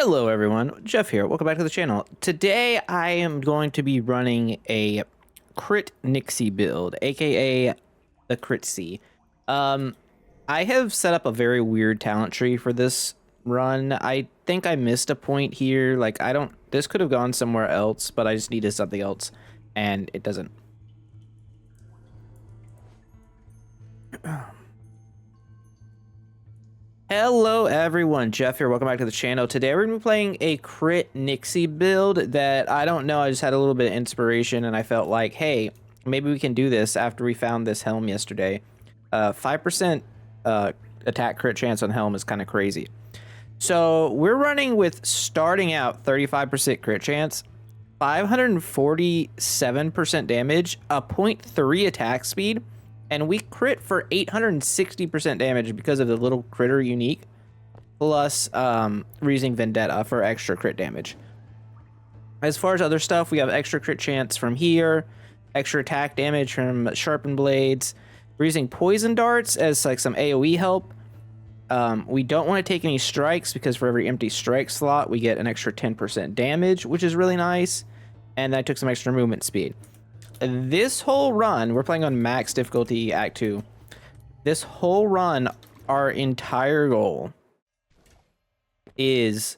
Hello everyone, Jeff here. Welcome back to the channel. Today I am going to be running a crit Nixi build, aka the crit C. I have set up a very weird talent tree for this run. I think I missed a point here. This could have gone somewhere else, but I just needed something else and it doesn't. Hello everyone, Jeff here. Welcome back to the channel. Today we're going to be playing a crit Nixi build that I don't know, I just had a little bit of inspiration and I felt like, hey, maybe we can do this after we found this helm yesterday. 5% attack crit chance on helm is kind of crazy. So we're running with starting out 35% crit chance, 547% damage, a 0.3 attack speed, and we crit for 860% damage because of the little critter unique, plus we're using Vendetta for extra crit damage. As far as other stuff, we have extra crit chance from here, extra attack damage from sharpened blades. We're using poison darts as like some AoE help. We don't want to take any strikes because for every empty strike slot, we get an extra 10% damage, which is really nice. And I took some extra movement speed. This whole run, we're playing on max difficulty Act 2. This whole run, our entire goal is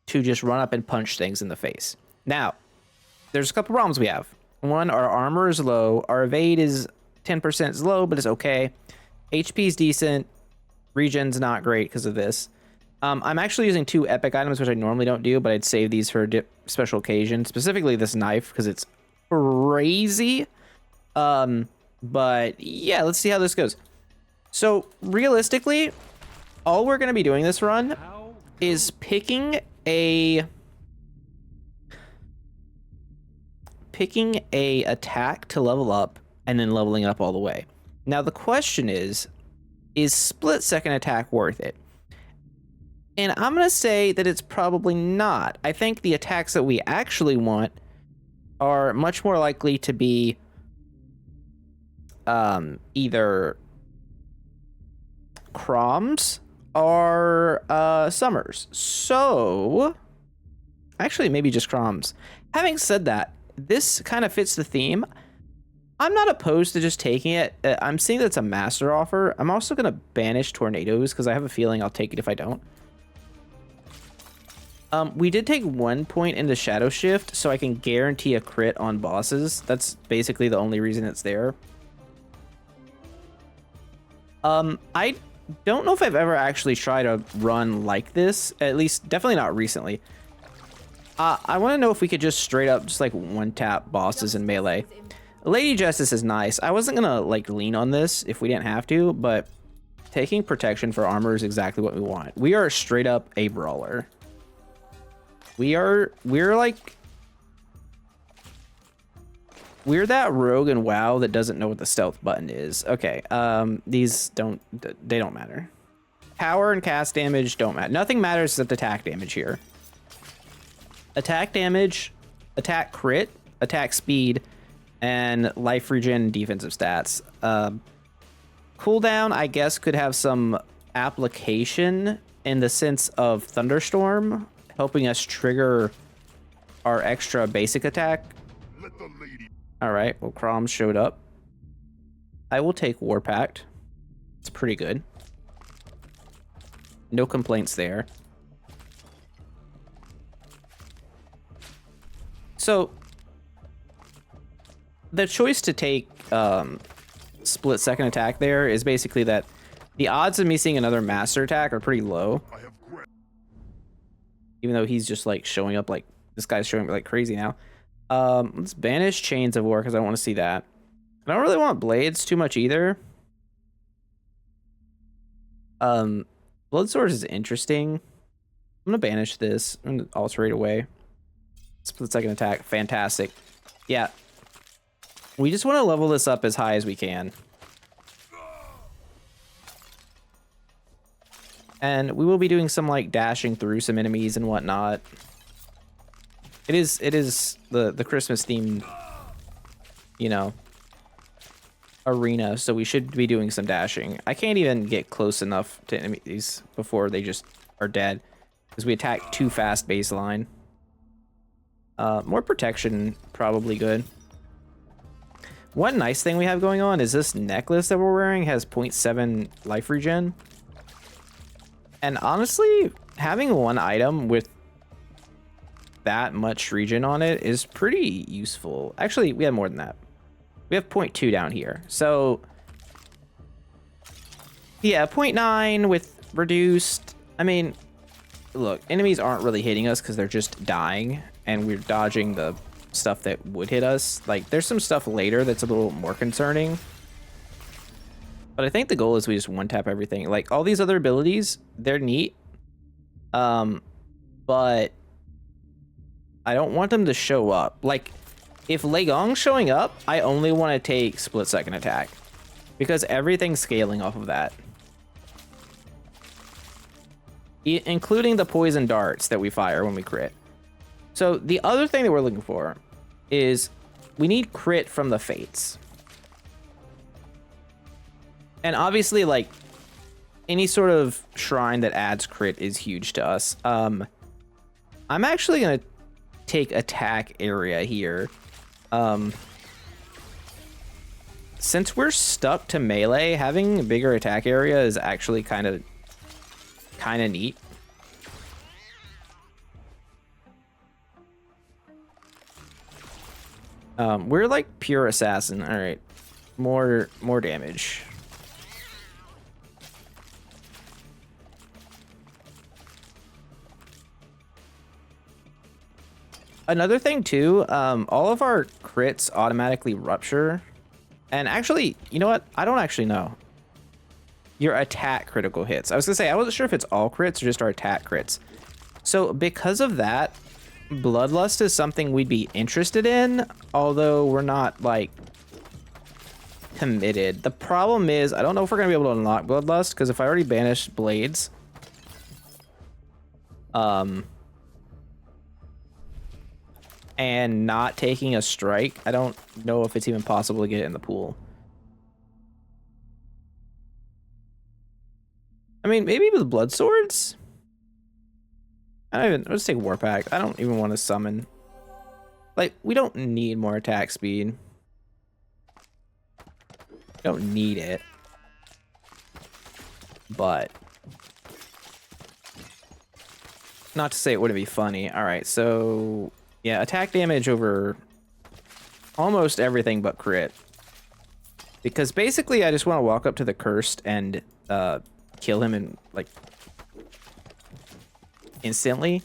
to just run up and punch things in the face. Now, there's a couple problems we have. One, our armor is low. Our evade is 10% low, but it's okay. HP is decent. Regen's not great because of this. I'm actually using 2 epic items, which I normally don't do, but I'd save these for a special occasion. Specifically this knife, because it's crazy. But yeah, let's see how this goes. So realistically, all we're going to be doing this run is picking a attack to level up and then leveling up all the way. Now the question is split second attack worth it? And I'm going to say that it's probably not. I think the attacks that we actually want are much more likely to be either Chroms or Summers. So, actually maybe just Chroms. Having said that, this kind of fits the theme. I'm not opposed to just taking it. I'm seeing that it's a master offer. I'm also going to banish tornadoes because I have a feeling I'll take it if I don't. We did take 1 point into Shadow Shift, so I can guarantee a crit on bosses. That's basically the only reason it's there. I don't know if I've ever actually tried a run like this, at least definitely not recently. I want to know if we could just straight up just like one-tap bosses in melee. Lady Justice is nice. I wasn't gonna like lean on this if we didn't have to, but taking protection for armor is exactly what we want. We are straight up a brawler. We're that rogue in WoW that doesn't know what the stealth button is. Okay, these don't matter. Power and cast damage don't matter. Nothing matters except attack damage here. Attack damage, attack crit, attack speed, and life regen defensive stats. Cooldown, I guess, could have some application in the sense of Thunderstorm, helping us trigger our extra basic attack. All right, well, Chrom showed up. I will take War Pact. It's pretty good. No complaints there. So, the choice to take split second attack there is basically that the odds of me seeing another master attack are pretty low. Even though he's just like showing up like this guy's showing up like crazy now. Let's banish Chains of War because I don't want to see that. I don't really want blades too much either. Bloodsword is interesting. I'm gonna banish this. I'm gonna alterate away. Split second attack, fantastic. Yeah. We just want to level this up as high as we can. And we will be doing some like dashing through some enemies and whatnot. It is the Christmas themed, you know, arena, so we should be doing some dashing. I can't even get close enough to enemies before they just are dead. because we attack too fast baseline. More protection, probably good. One nice thing we have going on is this necklace that we're wearing has 0.7 life regen. And honestly, having one item with that much regen on it is pretty useful. Actually, we have more than that. We have 0.2 down here. So, yeah, 0.9 with reduced. I mean, look, enemies aren't really hitting us because they're just dying, and we're dodging the stuff that would hit us. Like, there's some stuff later that's a little more concerning. But I think the goal is we just one-tap everything. Like, all these other abilities, they're neat. But I don't want them to show up. Like, if Legong's showing up, I only want to take split-second attack. Because everything's scaling off of that. Including the poison darts that we fire when we crit. So the other thing that we're looking for is we need crit from the fates. And obviously, like, any sort of shrine that adds crit is huge to us. I'm actually going to take attack area here. Since we're stuck to melee, having a bigger attack area is actually kind of neat. We're like pure assassin. All right, more damage. Another thing too, all of our crits automatically rupture. And actually, you know what? I don't actually know. Your attack critical hits. I was gonna say, I wasn't sure if it's all crits or just our attack crits. So because of that, Bloodlust is something we'd be interested in, although we're not, like, committed. The problem is, I don't know if we're gonna be able to unlock Bloodlust, because if I already banished Blades, and not taking a strike, I don't know if it's even possible to get it in the pool. I mean, maybe with blood swords? Let's take War Pack. I don't even want to summon. Like, we don't need more attack speed. We don't need it. But not to say it wouldn't be funny. Alright, so yeah, attack damage over almost everything but crit. Because basically I just want to walk up to the cursed and kill him in, like, instantly.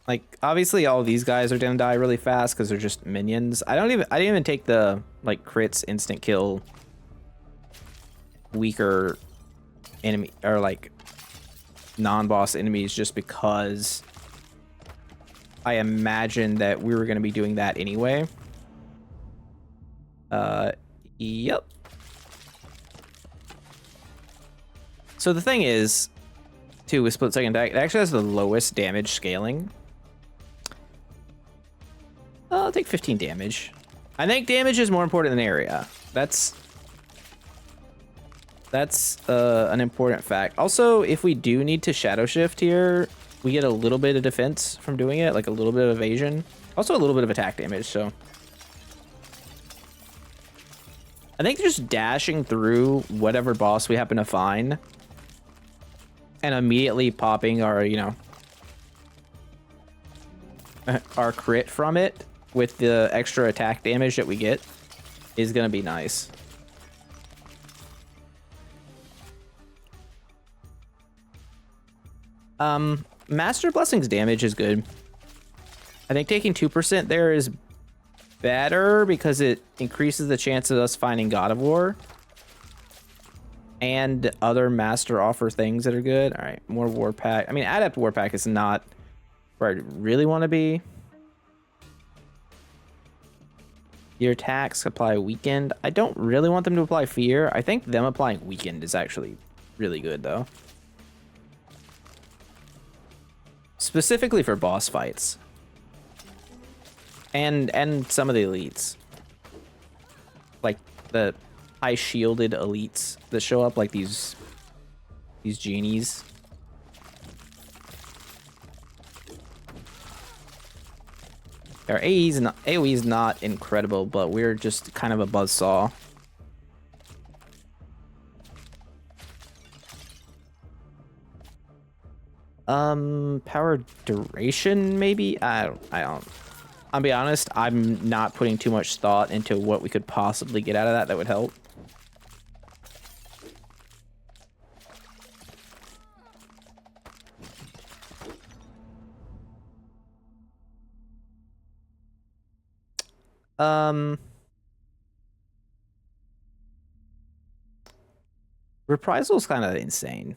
Like, obviously all these guys are gonna die really fast because they're just minions. I didn't even take the, like, crits instant kill weaker enemy, or like non-boss enemies, just because I imagined that we were gonna be doing that anyway. Yep. So the thing is, too, with split second attack, it actually has the lowest damage scaling. I'll take 15 damage. I think damage is more important than area. That's an important fact. Also, if we do need to shadow shift here, we get a little bit of defense from doing it, like a little bit of evasion. Also a little bit of attack damage, so I think just dashing through whatever boss we happen to find and immediately popping our, you know, our crit from it with the extra attack damage that we get is gonna be nice. Master Blessing's damage is good. I think taking 2% there is better because it increases the chance of us finding God of War and other master offer things that are good. All right, more War Pack. I mean, Adept War Pack is not where I really want to be. Your attacks apply weakened. I don't really want them to apply fear. I think them applying weakened is actually really good, though. Specifically for boss fights. And some of the elites. Like the high shielded elites that show up, like these genies. Our AoE is not incredible, but we're just kind of a buzzsaw. Power duration, maybe? I don't. I'll be honest, I'm not putting too much thought into what we could possibly get out of that would help. Reprisal is kind of insane.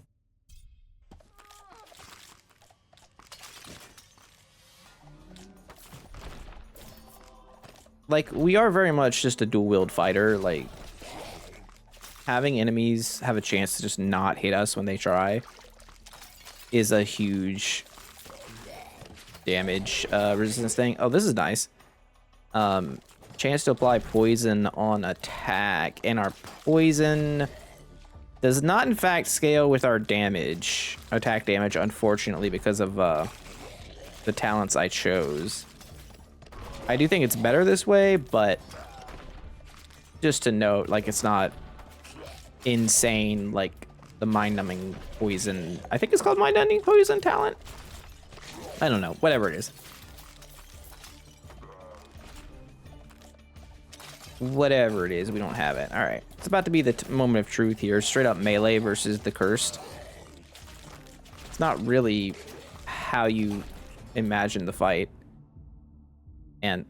Like, we are very much just a dual-wield fighter. Like, having enemies have a chance to just not hit us when they try is a huge damage resistance thing. Oh, this is nice. Chance to apply poison on attack, and our poison does not in fact scale with our damage, attack damage, unfortunately, because of the talents I chose. I do think it's better this way, but just to note, like, it's not insane like the mind-numbing poison. I think it's called mind-numbing poison talent. I don't know, whatever it is. Whatever it is, we don't have it. All right, it's about to be the moment of truth here. Straight up melee versus the cursed. It's not really how you imagine the fight. And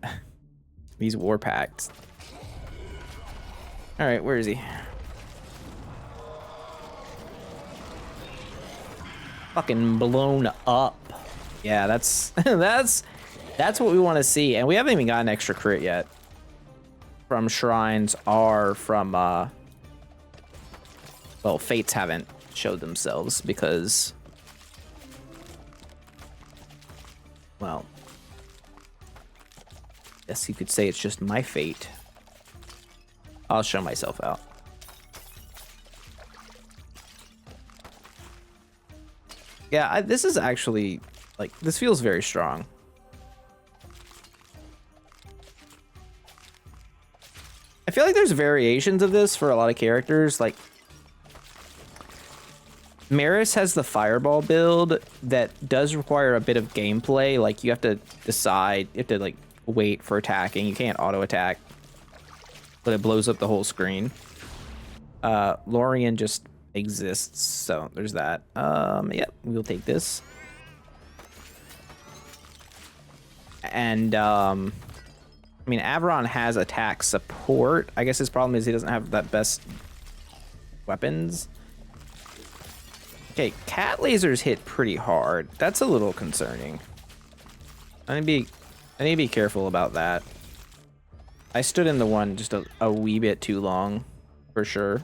these war pacts. All right, where is he? Fucking blown up. Yeah, that's that's what we want to see, and we haven't even got an extra crit yet from shrines or from well, fates haven't showed themselves because, well, guess you could say it's just my fate. I'll show myself out. Yeah, this is actually, like, this feels very strong. I feel like there's variations of this for a lot of characters. Like, Maris has the fireball build that does require a bit of gameplay. Like, you have to decide, you have to, like, wait for attacking. You can't auto attack, but it blows up the whole screen. Lorien just exists, so there's that. Yeah, we'll take this. And I mean, Averon has attack support. I guess his problem is he doesn't have that best weapons. Okay, cat lasers hit pretty hard. That's a little concerning. I need to be careful about that. I stood in the one just a wee bit too long, for sure.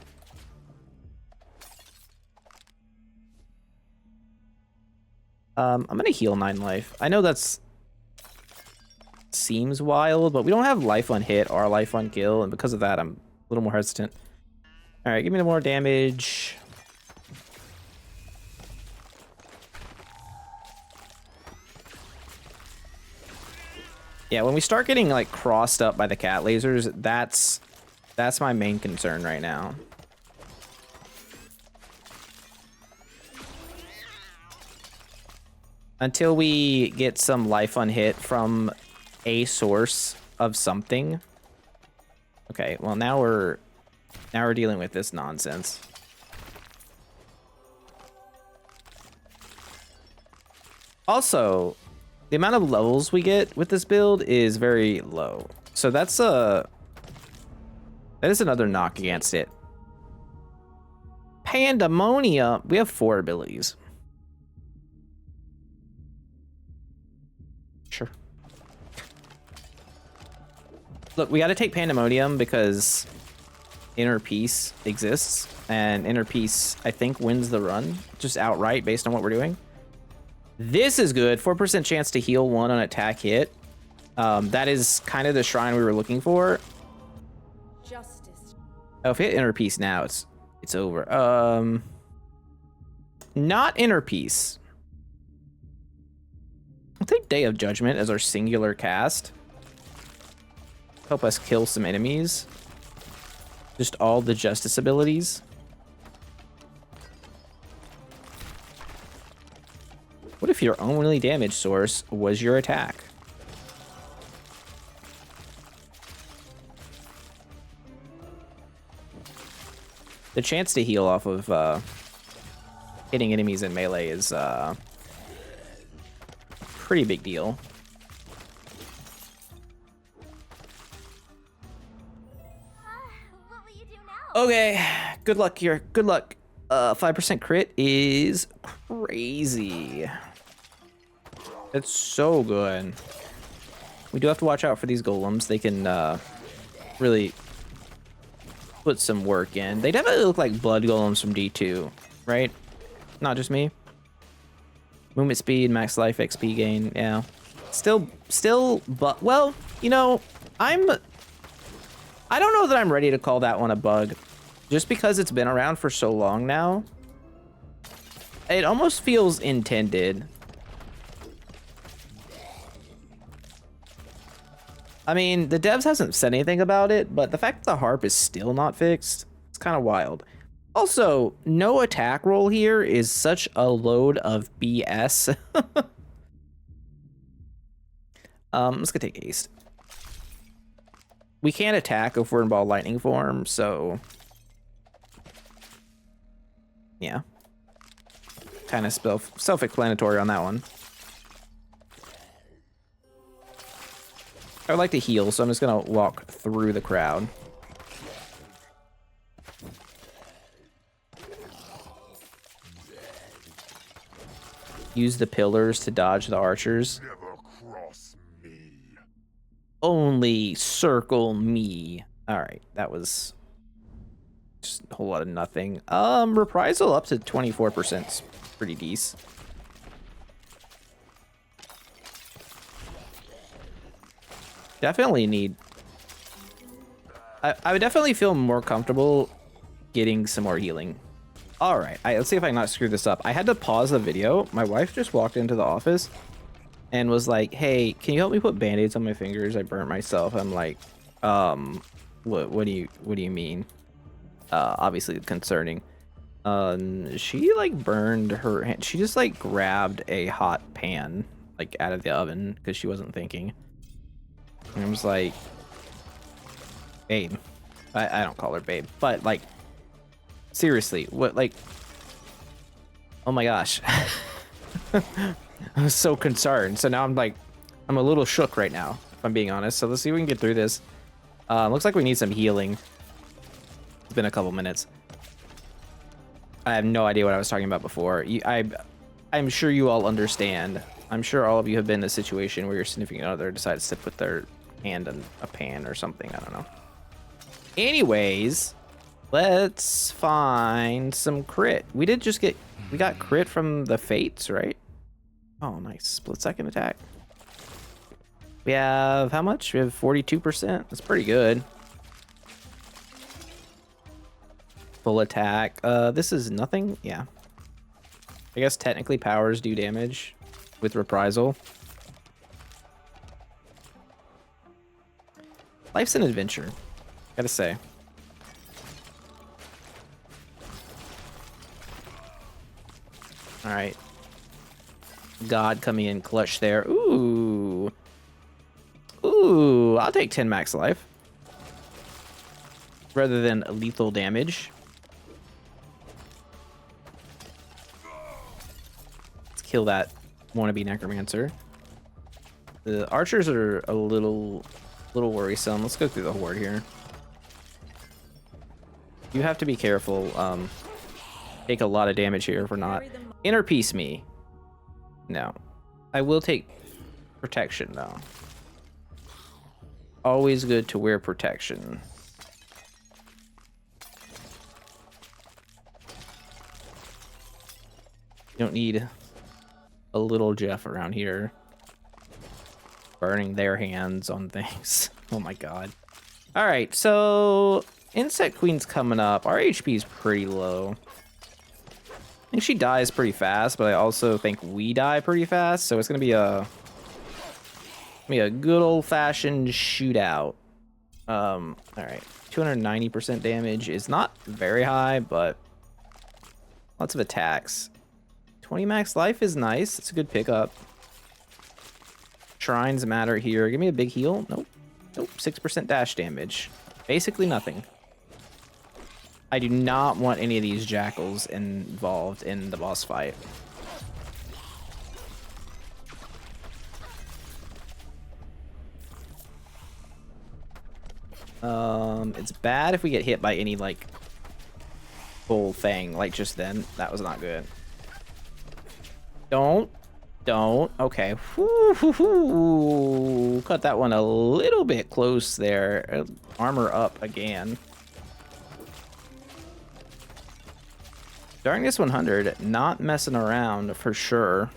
I'm gonna heal 9 life. I know that's seems wild, but we don't have life on hit or life on kill, and because of that, I'm a little more hesitant. All right, give me more damage. Yeah, when we start getting like crossed up by the cat lasers, that's my main concern right now. Until we get some life unhit from a source of something. Okay, well now we're dealing with this nonsense. Also, the amount of levels we get with this build is very low. So that is another knock against it. Pandemonium, we have 4 abilities. Sure. Look, we got to take Pandemonium because Inner Peace exists, and Inner Peace, I think, wins the run just outright based on what we're doing. This is good. 4% chance to heal 1 on attack hit. That is kind of the shrine we were looking for. Justice. Oh, if we hit inner peace now, it's over. Not inner peace. I'll take Day of Judgment as our singular cast. Help us kill some enemies. Just all the justice abilities. What if your only damage source was your attack? The chance to heal off of hitting enemies in melee is a pretty big deal. What will you do now? Okay, good luck here. Good luck. 5% crit is crazy. It's so good. We do have to watch out for these golems. They can really put some work in. They definitely look like blood golems from D2, right? Not just me. Movement speed, max life XP gain, yeah. Still, but, well, you know, I don't know that I'm ready to call that one a bug. Just because it's been around for so long now. It almost feels intended. I mean, the devs hasn't said anything about it, but the fact that the harp is still not fixed, it's kind of wild. Also, no attack roll here is such a load of BS. Let's go take haste. We can't attack if we're in ball lightning form, so yeah. Kind of self-explanatory on that one. I would like to heal, so I'm just gonna walk through the crowd. Use the pillars to dodge the archers. Never cross me. Only circle me. Alright, that was just a whole lot of nothing. Reprisal up to 24% is pretty decent. Definitely need... I would definitely feel more comfortable getting some more healing. Alright, let's see if I can not screw this up. I had to pause the video. My wife just walked into the office and was like, hey, can you help me put band-aids on my fingers? I burnt myself. I'm like, what do you mean? Obviously concerning. She like burned her hand. She just like grabbed a hot pan like out of the oven because she wasn't thinking. And I was like, babe. I don't call her babe, but like, seriously, what, like, oh my gosh. I was so concerned. So now I'm like, I'm a little shook right now, if I'm being honest. So let's see if we can get through this. Looks like we need some healing. It's been a couple minutes. I have no idea what I was talking about before. I'm sure you all understand. I'm sure all of you have been in a situation where your significant other decides to put their hand in a pan or something. I don't know. Anyways, let's find some crit. We got crit from the fates, right? Oh, nice. Split second attack. We have, how much? We have 42%. That's pretty good. Full attack. This is nothing. Yeah. I guess technically powers do damage with reprisal. Life's an adventure, gotta say. All right. God coming in clutch there. Ooh. Ooh, I'll take 10 max life. Rather than lethal damage. Let's kill that wannabe necromancer. The archers are a little worrisome. Let's go through the horde here. You have to be careful. Take a lot of damage here if we're not. Inner peace me. No. I will take protection though. Always good to wear protection. You don't need a little Jeff around here burning their hands on things. Oh my god. All right, so Insect Queen's coming up. Our HP is pretty low. I think she dies pretty fast, but I also think we die pretty fast, so it's gonna be a good old-fashioned shootout. All right, 290% damage is not very high, but lots of attacks. 20 max life is nice. It's a good pickup. Shrines matter here. Give me a big heal. Nope. Nope. 6% dash damage. Basically nothing. I do not want any of these jackals involved in the boss fight. It's bad if we get hit by any, like, full thing, like just then. That was not good. Don't. Okay. Woo-hoo-hoo. Cut that one a little bit close there. Armor up again. Darkness 100, not messing around for sure.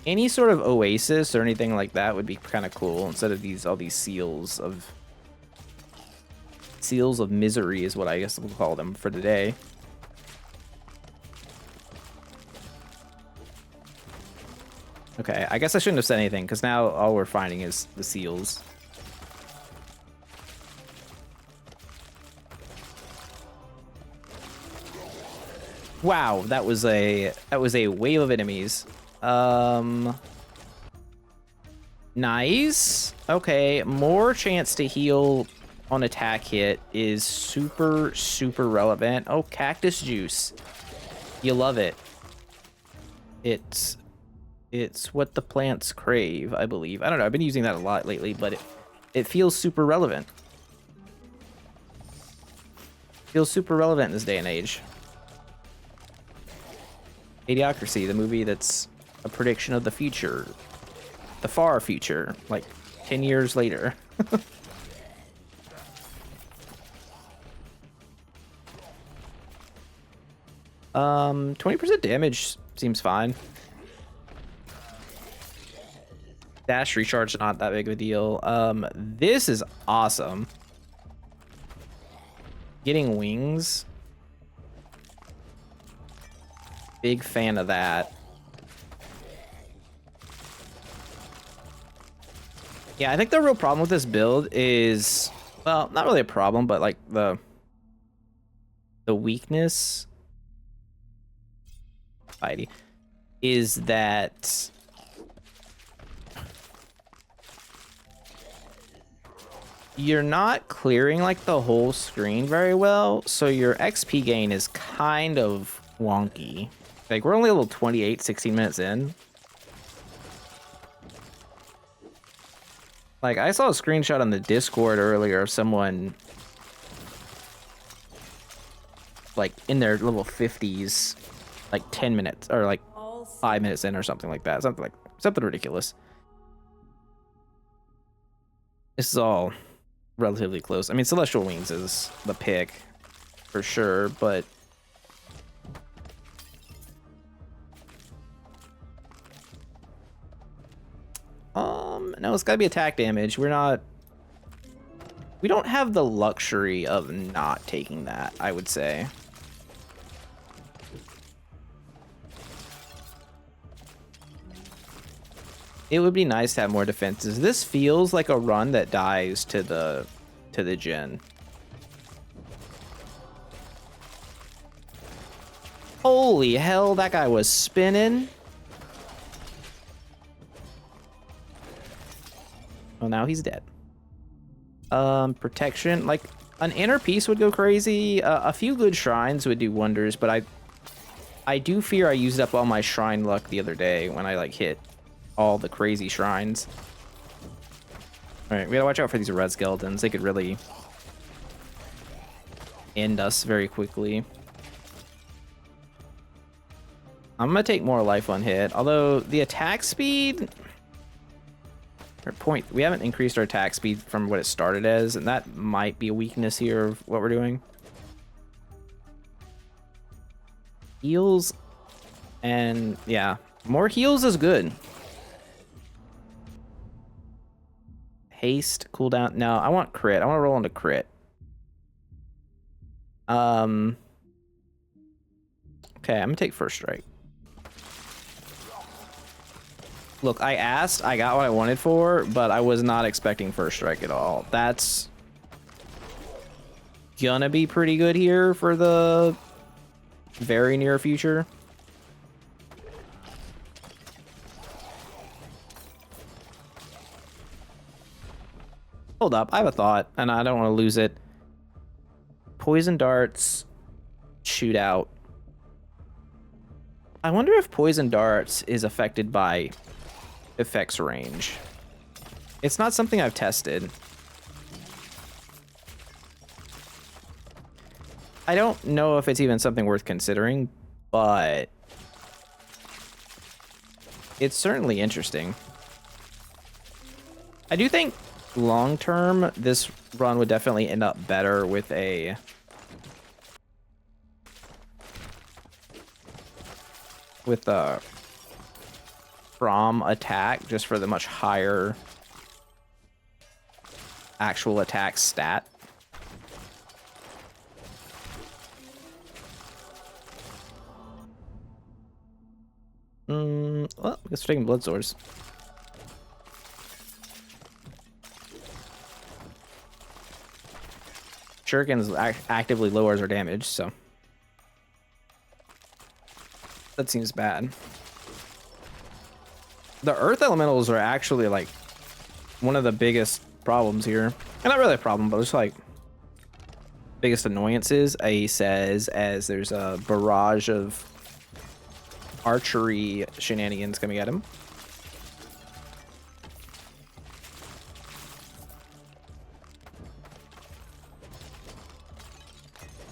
Any sort of oasis or anything like that would be kind of cool instead of all these seals of misery is what I guess we'll call them for today. Okay, I guess I shouldn't have said anything because now all we're finding is the seals. Wow, that was a wave of enemies. Nice. Okay, more chance to heal on attack hit is super relevant. Oh, cactus juice. You love it. It's what the plants crave, I believe. I don't know, I've been using that a lot lately, but it feels super relevant. Feels super relevant in this day and age. Idiocracy, the movie that's a prediction of the future. The far future, like 10 years later. 20% damage seems fine. Dash recharge, not that big of a deal. This is awesome. Getting wings. Big fan of that. Yeah, I think the real problem with this build is, well, not really a problem, but like the weakness is that you're not clearing like the whole screen very well, so your XP gain is kind of wonky. Like, we're only level 28, 16 minutes in. Like, I saw a screenshot on the Discord earlier of someone like in their level 50s, like 10 minutes or like 5 minutes in or something like that. Something ridiculous. This is all relatively close. I mean, Celestial Wings is the pick for sure, but no, it's gotta be attack damage. We don't have the luxury of not taking that, I would say. It would be nice to have more defenses. This feels like a run that dies to the gen. Holy hell, that guy was spinning. Oh, now he's dead. Protection, like an inner piece would go crazy. A few good shrines would do wonders, but I do fear I used up all my shrine luck the other day when I like hit all the crazy shrines. All right, we gotta watch out for these red skeletons. They could really end us very quickly. I'm gonna take more life on hit, although the attack speed, we haven't increased our attack speed from what it started as, and that might be a weakness here of what we're doing. Heals, and yeah, more heals is good. Haste, cooldown. No, I want crit. I want to roll into crit. Okay, I'm gonna take first strike. Look, I asked, I got what I wanted for, but I was not expecting first strike at all. That's gonna be pretty good here for the very near future. Hold up, I have a thought, and I don't want to lose it. Poison darts, shootout. I wonder if poison darts is affected by effects range. It's not something I've tested. I don't know if it's even something worth considering, but it's certainly interesting. I do think long term, this run would definitely end up better with a from attack, just for the much higher actual attack stat. Well, I guess we're taking blood swords. Shurikens actively lowers our damage, so that seems bad. The earth elementals are actually like one of the biggest problems here. And not really a problem, but it's like biggest annoyances, he says, as there's a barrage of archery shenanigans coming at him.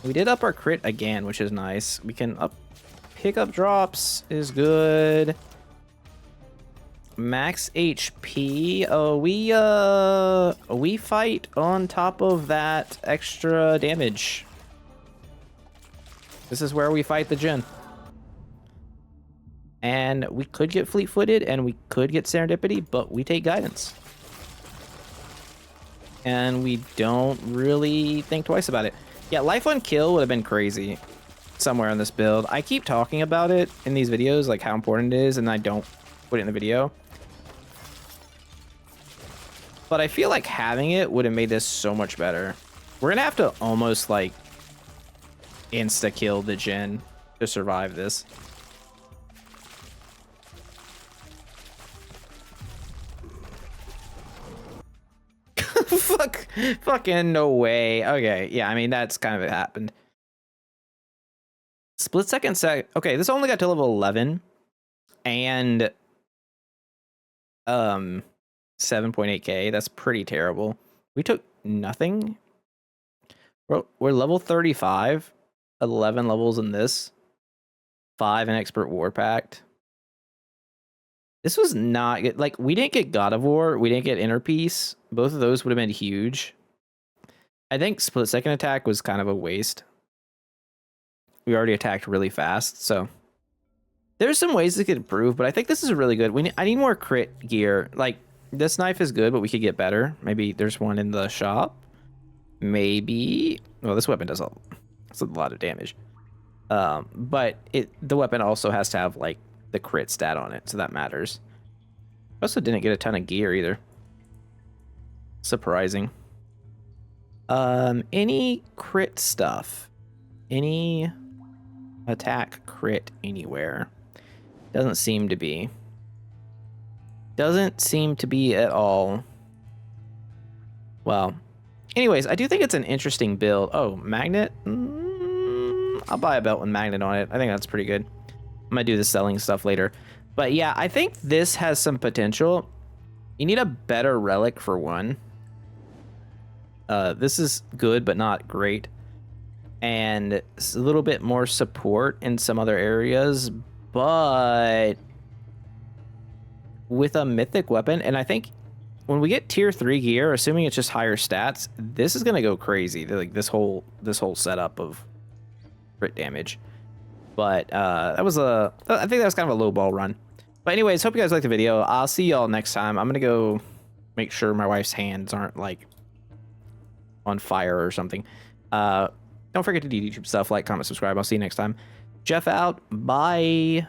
We did up our crit again, which is nice. We can pick up drops is good. Max HP. Oh, we fight on top of that extra damage. This is where we fight the Jinn. And we could get fleet-footed and we could get serendipity, but we take guidance. And we don't really think twice about it. Yeah, life on kill would have been crazy somewhere in this build. I keep talking about it in these videos, like how important it is, and I don't put it in the video. But I feel like having it would have made this so much better. We're gonna have to almost like insta-kill the Jinn to survive this. Fucking no way. Okay, yeah, I mean, that's kind of it happened. Split second sec. Okay, this only got to level 11. And 7.8k. That's pretty terrible. We took nothing. We're level 35. 11 levels in this. 5 in Expert War Pact. This was not good. Like, we didn't get God of War. We didn't get Inner Peace. Both of those would have been huge. I think split second attack was kind of a waste. We already attacked really fast, so there's some ways it could improve, but I think this is really good. I need more crit gear. Like, this knife is good, but we could get better. Maybe there's one in the shop. Maybe. Well, this weapon does a lot of damage. But the weapon also has to have like the crit stat on it, so that matters. Also didn't get a ton of gear either. Surprising. Any crit stuff? Any attack crit anywhere? Doesn't seem to be. Doesn't seem to be at all. Well, anyways, I do think it's an interesting build. Oh, magnet? I'll buy a belt with magnet on it. I think that's pretty good. I'm gonna do the selling stuff later. But yeah, I think this has some potential. You need a better relic for one. This is good, but not great. And it's a little bit more support in some other areas, but with a mythic weapon, and I think when we get tier 3 gear, assuming it's just higher stats, this is gonna go crazy. Like this whole setup of crit damage. But I think that was kind of a low ball run. But anyways, hope you guys liked the video. I'll see y'all next time. I'm gonna go make sure my wife's hands aren't like on fire or something. Don't forget to do YouTube stuff, like, comment, subscribe. I'll see you next time. Jeff out. Bye.